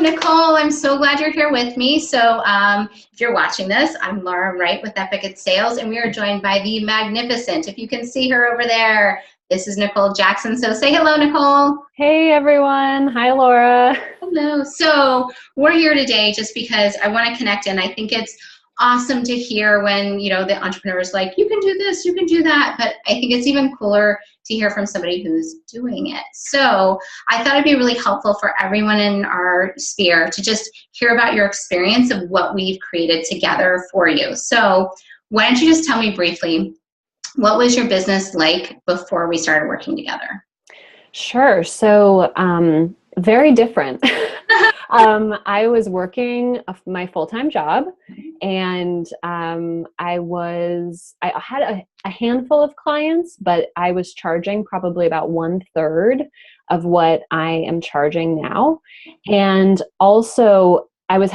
Nicole. I'm so glad you're here with me. So if you're watching this, I'm Laura Wright with Epic at Sales, and we are joined by the magnificent, if you can see her over there, this is Nicole Jackson. So say hello, Nicole. Hey, everyone. Hi, Laura. Hello. So we're here today just because I want to connect, and I think it's awesome to hear when, you know, the entrepreneur is like, you can do this, you can do that. But I think it's even cooler to hear from somebody who's doing it. So I thought it'd be really helpful for everyone in our sphere to just hear about your experience of what we've created together for you. So why don't you just tell me briefly, what was your business like before we started working together? Sure. So, very different. I was working my full-time job, and I had a handful of clients, but I was charging probably about 1/3 of what I am charging now. And also I was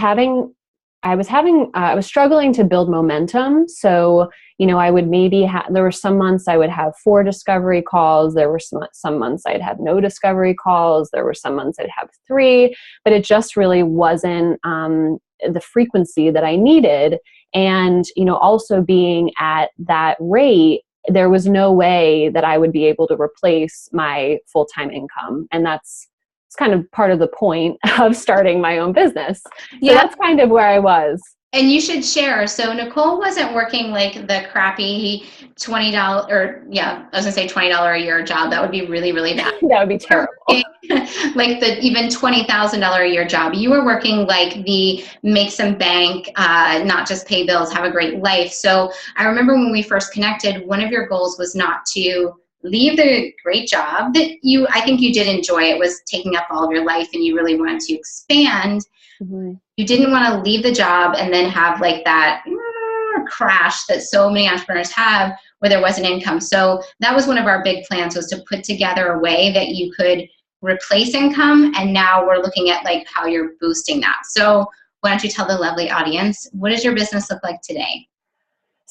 struggling to build momentum. So, you know, I would maybe there were some months I would have 4 discovery calls. There were some months I'd have no discovery calls. There were some months I'd have 3, but it just really wasn't the frequency that I needed. And, you know, also being at that rate, there was no way that I would be able to replace my full-time income. And it's kind of part of the point of starting my own business. So that's kind of where I was. And you should share. So Nicole wasn't working like the crappy $20 or I was gonna say $20 a year job. That would be really, really bad. That would be terrible. Like the even $20,000 a year job. You were working like the make some bank, not just pay bills, have a great life. So I remember when we first connected, one of your goals was not to leave the great job that I think you did enjoy. It was taking up all of your life and you really wanted to expand. Mm-hmm. You didn't want to leave the job and then have like that crash that so many entrepreneurs have where there wasn't income. So that was one of our big plans, was to put together a way that you could replace income. And now we're looking at like how you're boosting that. So why don't you tell the lovely audience, what does your business look like today?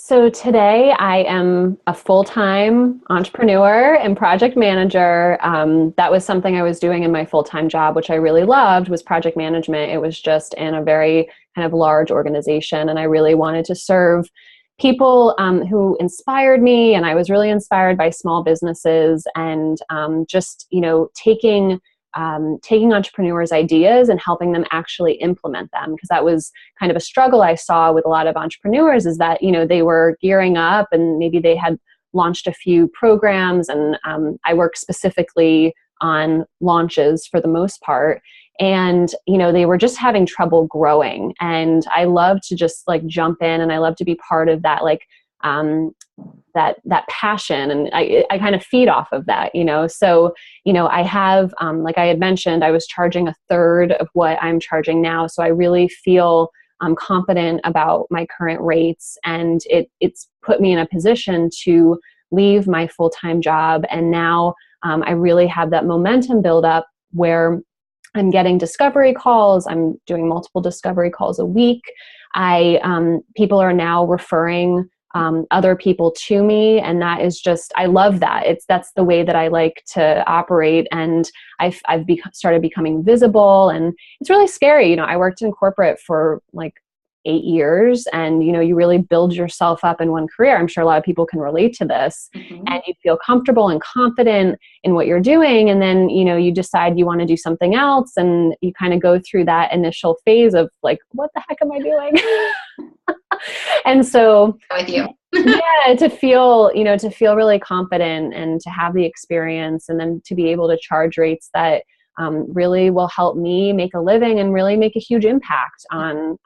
So today I am a full-time entrepreneur and project manager. That was something I was doing in my full-time job, which I really loved, was project management. It was just in a very kind of large organization, and I really wanted to serve people who inspired me, and I was really inspired by small businesses and just, you know, taking entrepreneurs' ideas and helping them actually implement them. Because that was kind of a struggle I saw with a lot of entrepreneurs, is that, you know, they were gearing up and maybe they had launched a few programs, and I work specifically on launches for the most part. And, you know, they were just having trouble growing. And I love to just like jump in, and I love to be part of that, like, that passion, and I kind of feed off of that, you know. So, you know, I have, like I had mentioned, I was charging 1/3 of what I'm charging now. So I really feel confident about my current rates, and it's put me in a position to leave my full-time job. And now I really have that momentum build up where I'm getting discovery calls. I'm doing multiple discovery calls a week. People are now referring other people to me. And that is just, I love that. That's the way that I like to operate. And I've started becoming visible, and it's really scary. You know, I worked in corporate for like 8 years, and, you know, you really build yourself up in one career. I'm sure a lot of people can relate to this. Mm-hmm. And you feel comfortable and confident in what you're doing. And then, you know, you decide you want to do something else, and you kind of go through that initial phase of like, what the heck am I doing? And so with you. to feel really confident and to have the experience, and then to be able to charge rates that really will help me make a living and really make a huge impact on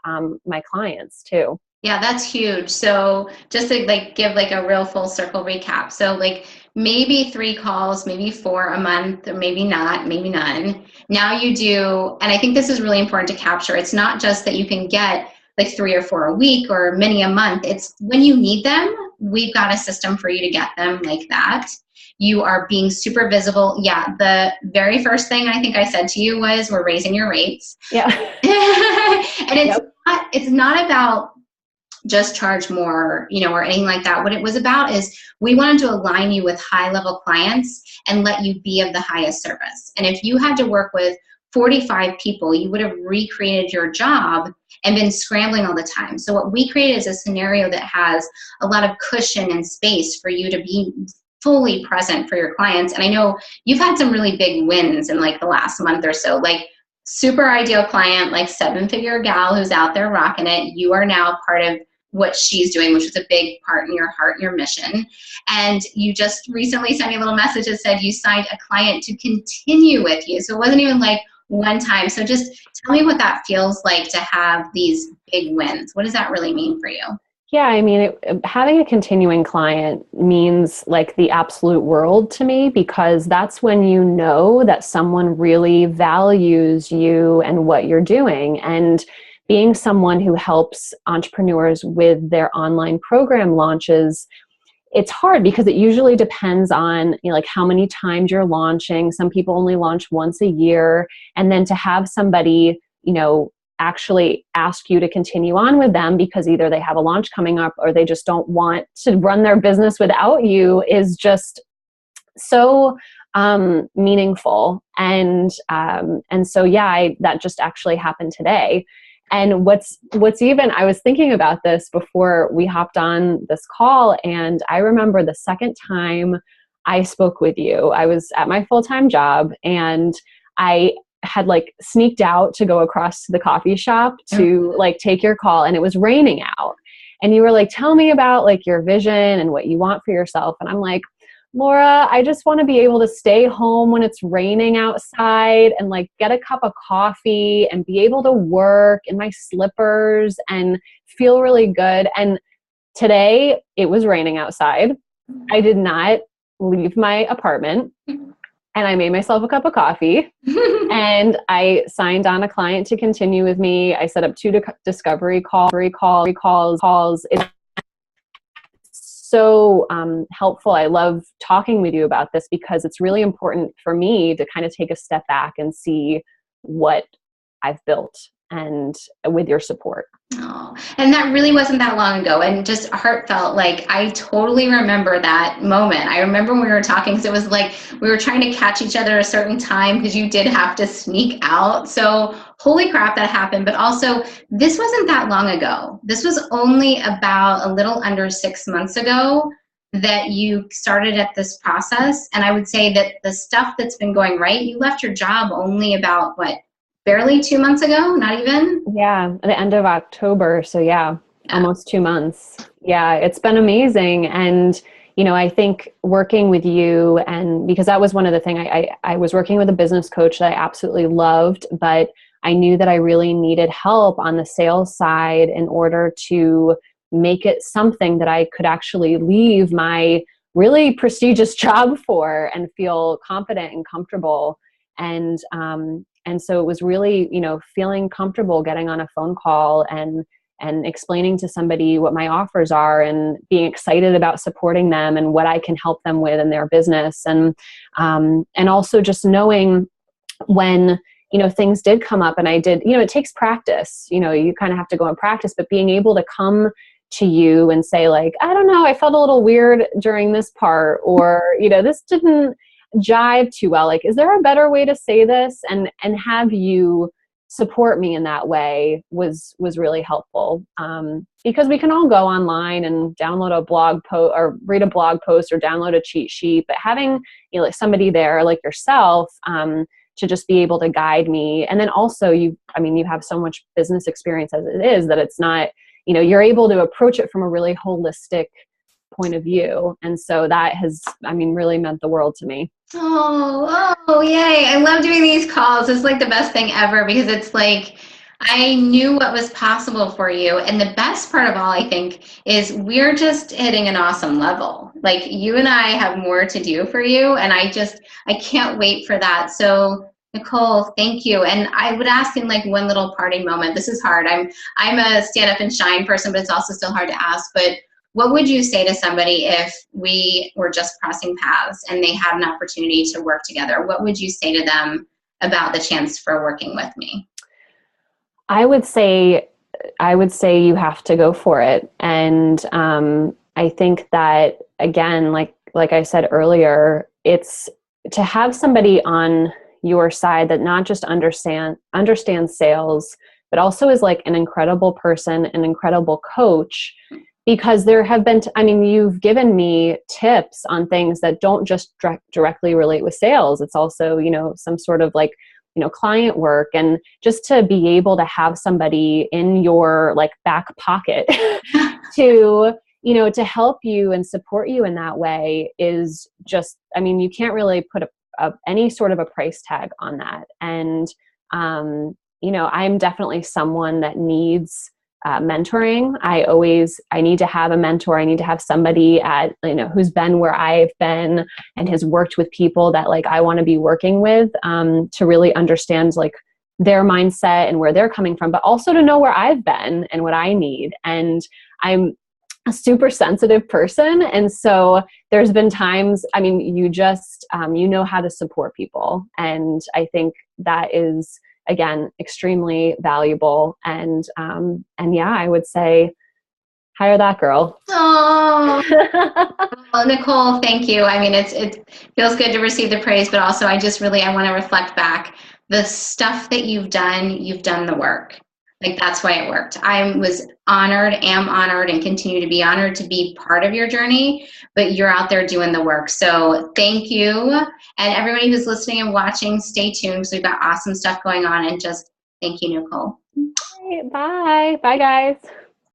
my clients too. Yeah, that's huge. So just to like give like a real full circle recap. So like maybe 3 calls, maybe 4 a month, or maybe not, maybe none. Now you do, and I think this is really important to capture. It's not just that you can get like 3 or 4 a week or many a month. It's when you need them, we've got a system for you to get them like that. You are being super visible. Yeah, the very first thing I think I said to you was, we're raising your rates. Yeah. And it's not about just charge more, you know, or anything like that. What it was about is we wanted to align you with high level clients and let you be of the highest service. And if you had to work with 45 people, you would have recreated your job and been scrambling all the time. So what we created is a scenario that has a lot of cushion and space for you to be fully present for your clients. And I know you've had some really big wins in like the last month or so, like super ideal client, like 7-figure gal who's out there rocking it. You are now part of what she's doing, which is a big part in your heart and your mission. And you just recently sent me a little message that said you signed a client to continue with you. So it wasn't even like one time. So just tell me what that feels like to have these big wins. What does that really mean for you? Yeah, I mean, having a continuing client means like the absolute world to me, because that's when you know that someone really values you and what you're doing. And being someone who helps entrepreneurs with their online program launches, it's hard because it usually depends on, you know, like how many times you're launching. Some people only launch once a year. And then to have somebody, you know, actually ask you to continue on with them because either they have a launch coming up or they just don't want to run their business without you is just so meaningful. And so, yeah, that just actually happened today. And what's even, I was thinking about this before we hopped on this call, and I remember the second time I spoke with you, I was at my full-time job and I had like sneaked out to go across to the coffee shop to like take your call, and it was raining out. And you were like, tell me about like your vision and what you want for yourself. And I'm like, Laura, I just want to be able to stay home when it's raining outside and like get a cup of coffee and be able to work in my slippers and feel really good. And today it was raining outside. I did not leave my apartment. And I made myself a cup of coffee and I signed on a client to continue with me. I set up 2 discovery calls. It's so helpful. I love talking with you about this because it's really important for me to kind of take a step back and see what I've built, and with your support. Oh, and that really wasn't that long ago, and just heartfelt. Like I totally remember that moment. I remember when we were talking because it was like we were trying to catch each other at a certain time because you did have to sneak out. So holy crap, that happened. But also, this wasn't that long ago. This was only about a little under 6 months ago that you started at this process. And I would say that the stuff that's been going right, you left your job only about what? Barely 2 months ago, not even? Yeah, at the end of October. So yeah, almost 2 months. Yeah, it's been amazing. And, you know, I think working with you, and because that was one of the things, I was working with a business coach that I absolutely loved, but I knew that I really needed help on the sales side in order to make it something that I could actually leave my really prestigious job for and feel confident and comfortable. And so it was really, you know, feeling comfortable getting on a phone call and explaining to somebody what my offers are and being excited about supporting them and what I can help them with in their business. And also just knowing when, you know, things did come up and I did, you know, it takes practice, you know, you kind of have to go and practice, but being able to come to you and say like, I don't know, I felt a little weird during this part, or, you know, this didn't jive too well. Like, is there a better way to say this? And have you support me in that way was really helpful. Because we can all go online and download a blog post or read a blog post or download a cheat sheet, but having, you know, like somebody there like yourself, to just be able to guide me. And then also you have so much business experience as it is that it's not, you know, you're able to approach it from a really holistic point of view. And so that has, really meant the world to me. Oh, yay. I love doing these calls. It's like the best thing ever because it's like, I knew what was possible for you. And the best part of all, I think, is we're just hitting an awesome level. Like you and I have more to do for you. And I can't wait for that. So Nicole, thank you. And I would ask in like one little parting moment. This is hard. I'm a stand up and shine person, but it's also still hard to ask. But what would you say to somebody if we were just crossing paths and they had an opportunity to work together? What would you say to them about the chance for working with me? I would say you have to go for it. And I think that, again, like I said earlier, it's to have somebody on your side, that not just understands sales, but also is like an incredible person, an incredible coach. Because there have been, I mean, you've given me tips on things that don't just directly relate with sales. It's also, you know, some sort of like, you know, client work, and just to be able to have somebody in your like back pocket to, you know, to help you and support you in that way is just, I mean, you can't really put any sort of a price tag on that. And, you know, I'm definitely someone that needs mentoring. I need to have a mentor. I need to have somebody you know, who's been where I've been and has worked with people that like I want to be working with, to really understand like their mindset and where they're coming from, but also to know where I've been and what I need. And I'm a super sensitive person. And so there's been times, I mean, you just, you know how to support people. And I think that is, again, extremely valuable. And yeah, I would say hire that girl. Oh, well, Nicole, thank you. I mean, it feels good to receive the praise, but also I want to reflect back the stuff that you've done the work. Like, that's why it worked. I was honored, am honored, and continue to be honored to be part of your journey, but you're out there doing the work. So thank you. And everybody who's listening and watching, stay tuned because we've got awesome stuff going on. And just thank you, Nicole. Bye. Bye, guys.